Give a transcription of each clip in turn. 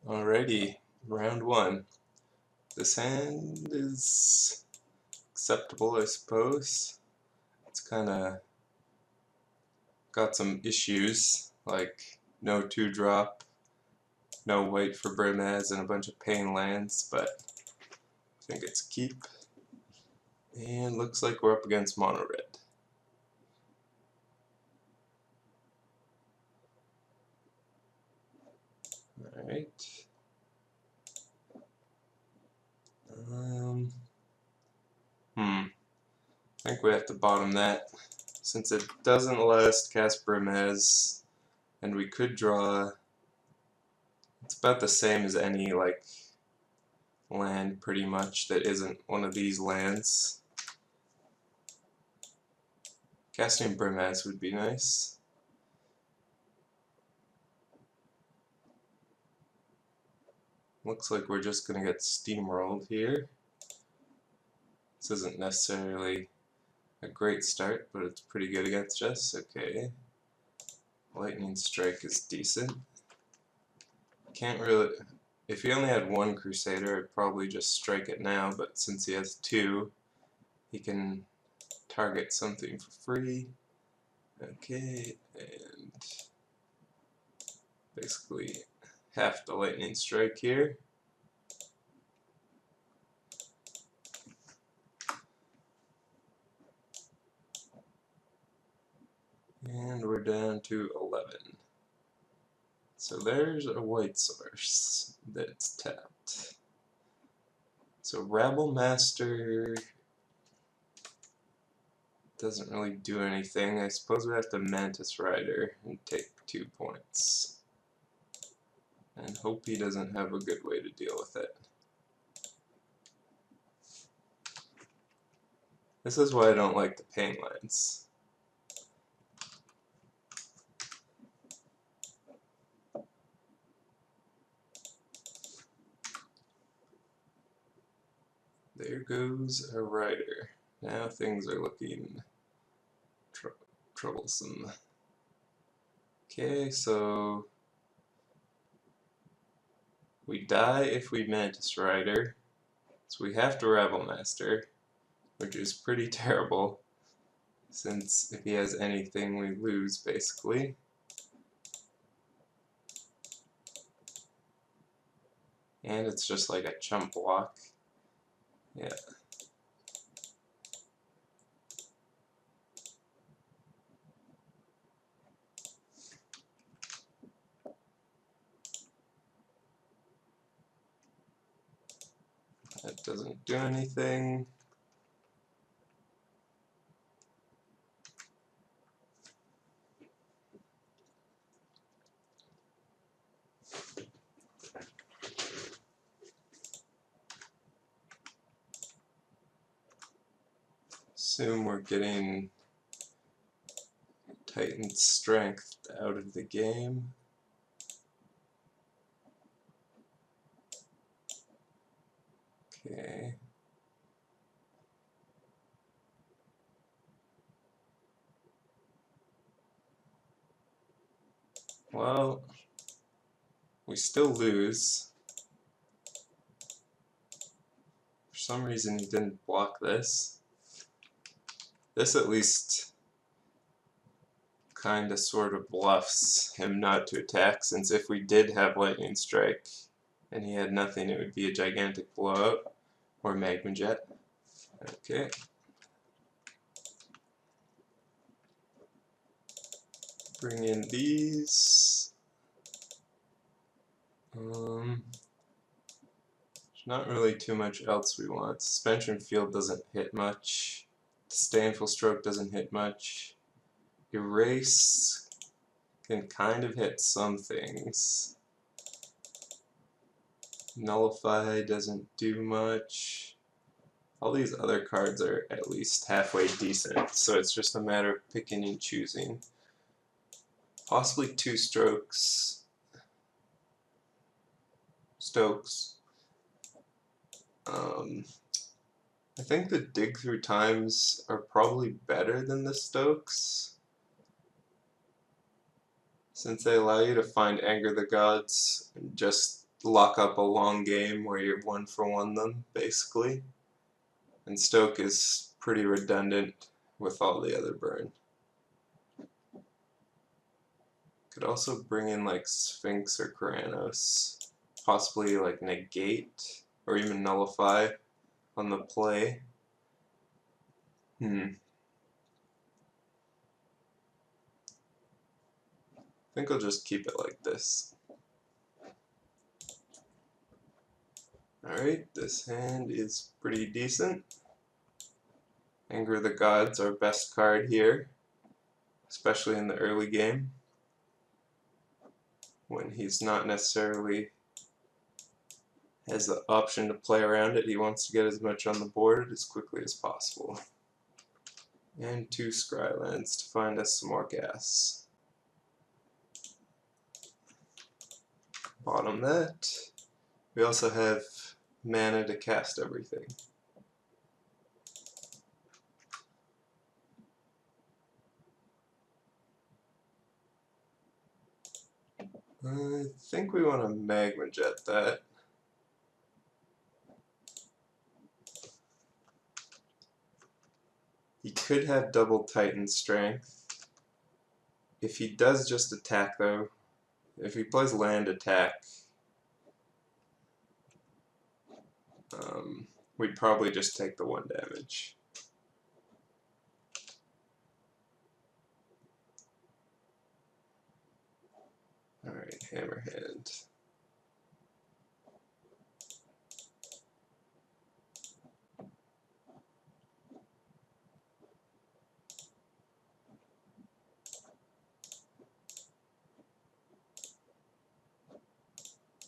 Alrighty, round one. This hand is acceptable, I suppose. It's kinda got some issues, like no 2-drop, no white for Brimaz, and a bunch of pain lands, but I think it's keep. And looks like we're up against mono red. Alright. I think we have to bottom that. Since it doesn't allow us to cast Brimaz, and we could draw, it's about the same as any like land pretty much that isn't one of these lands. Casting Brimaz would be nice. Looks like we're just gonna get steamrolled here. This isn't necessarily a great start, but it's pretty good against us. Okay. Lightning Strike is decent. Can't really... If he only had one Crusader, I'd probably just strike it now, but since he has two, he can target something for free. Okay, and basically half the Lightning Strike here. And we're down to 11. So there's a white source that's tapped. So Rabble Master doesn't really do anything. I suppose we have to Mantis Rider and take 2 points. And hope he doesn't have a good way to deal with it. This is why I don't like the pain lines. There goes a rider. Now things are looking troublesome. Okay, so we die if we Mantis Rider, so we have to Rabble Master, which is pretty terrible, since if he has anything we lose basically. And it's just like a chump block. Yeah. That doesn't do anything. Assume we're getting Titan Strength out of the game. Okay. Well, we still lose. For some reason he didn't block this. This at least kinda sorta bluffs him not to attack, since if we did have Lightning Strike and he had nothing, it would be a gigantic blowout or Magma Jet. Okay. Bring in these. There's not really too much else we want. Suspension Field doesn't hit much. Disdainful Stroke doesn't hit much. Erase can kind of hit some things. Nullify doesn't do much. All these other cards are at least halfway decent, so it's just a matter of picking and choosing. Possibly 2 Stokes. I think the Dig Through Times are probably better than the Stokes, since they allow you to find Anger the Gods and just lock up a long game where you're 1-for-1 them, basically. And Stoke is pretty redundant with all the other burn. Could also bring in like Sphinx or Keranos, possibly like negate or even nullify on the play. I think I'll just keep it like this. Alright, this hand is pretty decent. Anger of the Gods, our best card here, especially in the early game, when he's not necessarily has the option to play around it. He wants to get as much on the board as quickly as possible. And 2 Scrylands to find us some more gas. Bottom that. We also have mana to cast everything. I think we want to Magma Jet that. He could have double Titan strength. If he does just attack though, if he plays land attack, we'd probably just take the 1 damage. Alright, Hammerhand.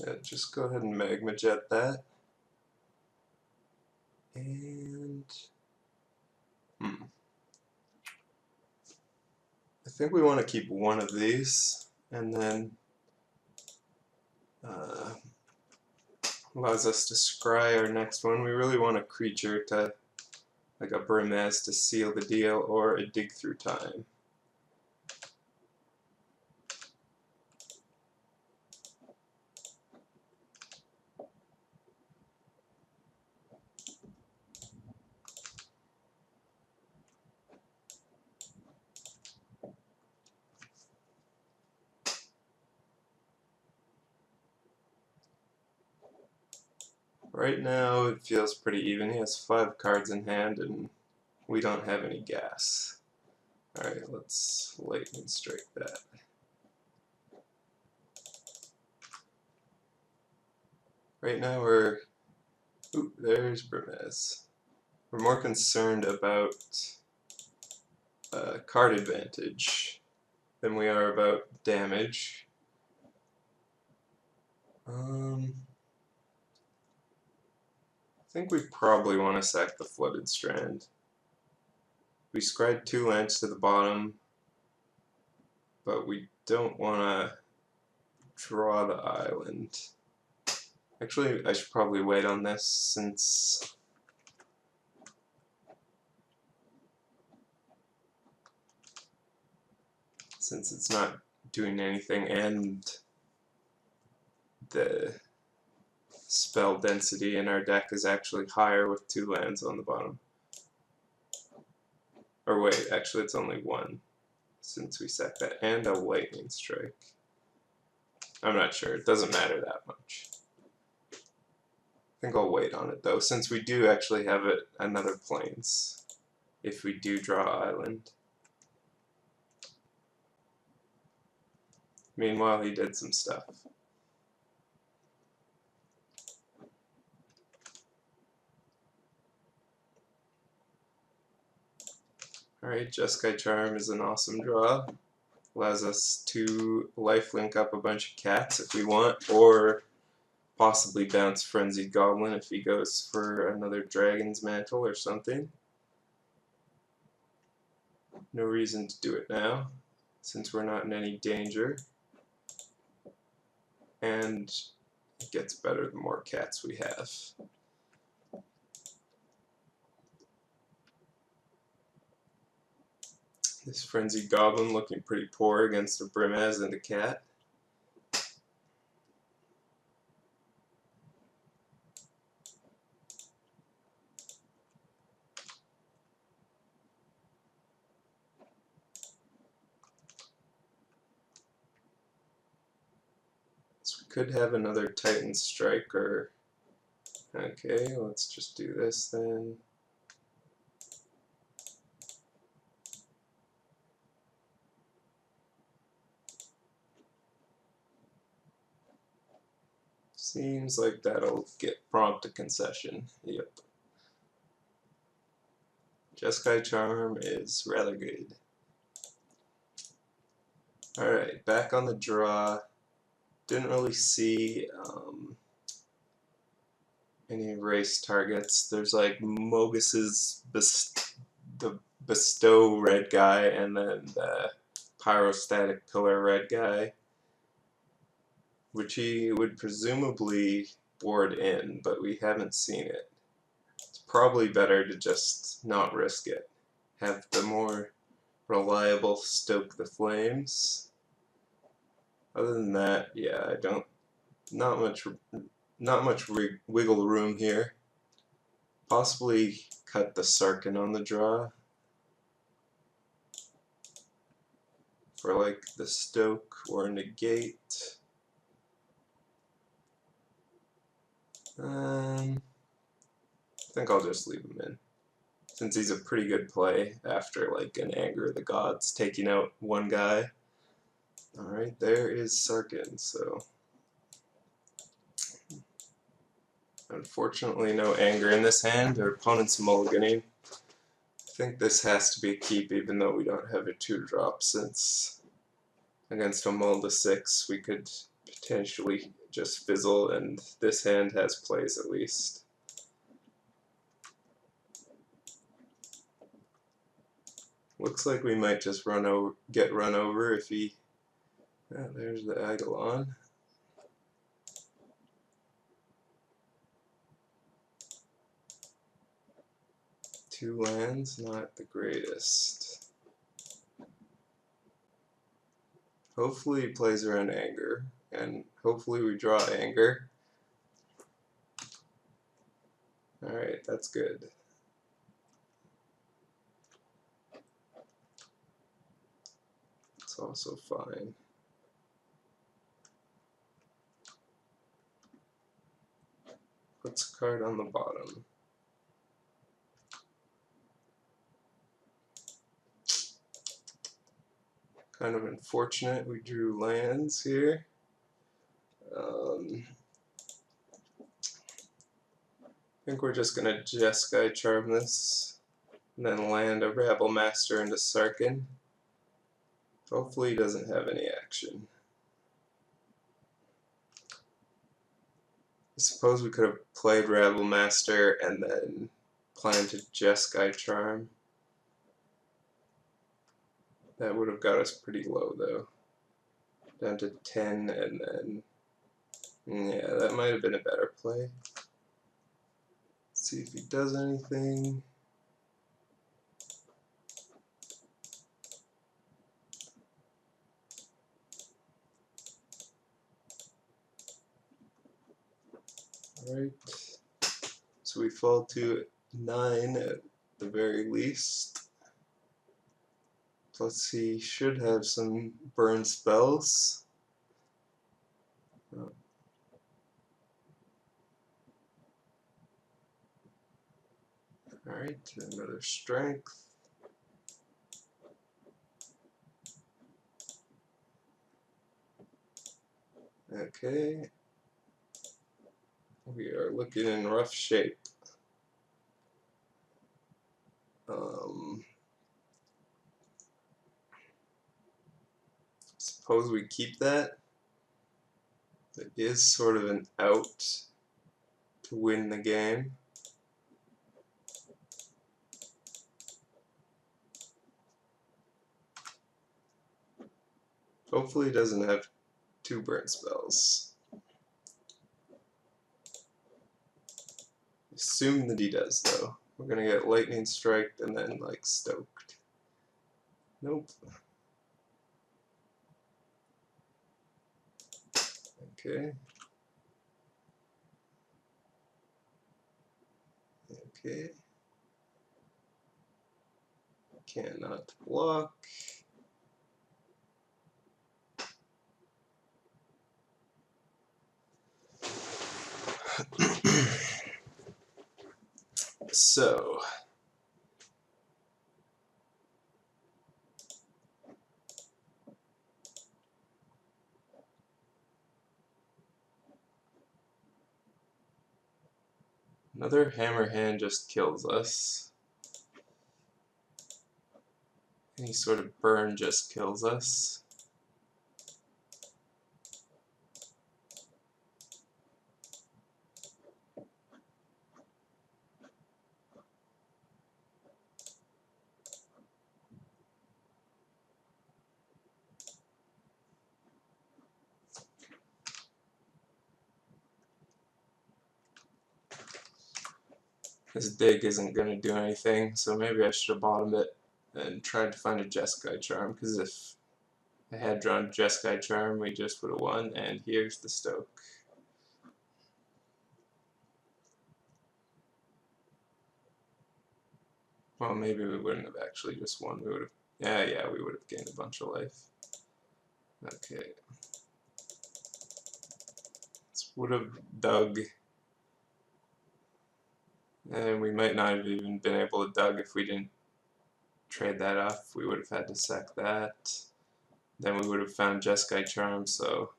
Yeah, just go ahead and Magma Jet that. And I think we want to keep one of these, and then allows us to scry our next one. We really want a creature to, like a Brimaz, to seal the deal, or a Dig Through Time. Right now it feels pretty even. He has 5 cards in hand and we don't have any gas. Alright, let's Lightning Strike that. Right now we're... Ooh, there's Brimaz. We're more concerned about card advantage than we are about damage. I think we probably want to sack the Flooded Strand. We scried 2 lands to the bottom, but we don't want to draw the island. Actually, I should probably wait on this since it's not doing anything and the spell density in our deck is actually higher with 2 lands on the bottom. Or wait, actually it's only 1 since we sacked that, and a Lightning Strike. I'm not sure, it doesn't matter that much. I think I'll wait on it though, since we do actually have another Plains if we do draw island. Meanwhile, he did some stuff. Alright, Jeskai Charm is an awesome draw. Allows us to lifelink up a bunch of cats if we want, or possibly bounce Frenzied Goblin if he goes for another Dragon's Mantle or something. No reason to do it now, since we're not in any danger. And it gets better the more cats we have. This Frenzied Goblin looking pretty poor against a Brimaz and a cat. could have another Titan Striker. Okay, let's just do this then. Seems like that'll prompt a concession. Yep. Jeskai Charm is rather good. Alright, back on the draw. Didn't really see any race targets. There's like Mogus's the Bestow red guy and then the Pyrostatic Pillar red guy, which he would presumably board in, but we haven't seen it. It's probably better to just not risk it. Have the more reliable Stoke the Flames. Other than that, yeah, I don't. Not much wiggle room here. Possibly cut the Sarkin on the draw for like the Stoke or negate. I think I'll just leave him in, since he's a pretty good play after like an Anger of the Gods taking out one guy. Alright, there is Sarkin, so unfortunately no Anger in this hand. Our opponent's mulliganing. I think this has to be a keep even though we don't have a 2-drop, since against a mull to 6 we could potentially just fizzle, and this hand has plays at least. Looks like we might just get run over if he... Oh, there's the Eidolon. Two lands, not the greatest. Hopefully he plays around Anger, and hopefully we draw Anger. Alright, that's good. It's also fine. Puts a card on the bottom. Kind of unfortunate we drew lands here. I think we're just going to Jeskai Charm this, and then land a Rabble Master into Sarkin. Hopefully he doesn't have any action. I suppose we could have played Rabble Master and then planted Jeskai Charm. That would have got us pretty low though. Down to 10 and then... Yeah, that might have been a better play. Let's see if he does anything. Alright. So we fall to 9 at the very least. Plus he should have some burn spells. Alright, another strength. Okay. We are looking in rough shape. Suppose we keep that. It is sort of an out to win the game. Hopefully he doesn't have 2 burn spells. Assume that he does though. We're gonna get lightning striked and then like stoked. Nope. Okay. Okay. Cannot block. So another hammer hand just kills us. Any sort of burn just kills us. This dig isn't going to do anything, so maybe I should have bottomed it and tried to find a Jeskai charm, because if I had drawn Jeskai charm, we just would have won, and here's the Stoke. Well, maybe we wouldn't have actually just won. We would have, yeah, we would have gained a bunch of life. Okay. This would have dug. And we might not have even been able to dug if we didn't trade that off. We would have had to sack that. Then we would have found Jeskai charm, so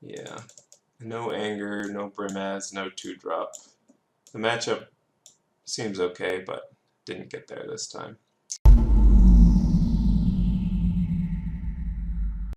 yeah. No anger, no Brimaz, no 2-drop. The matchup seems okay, but didn't get there this time.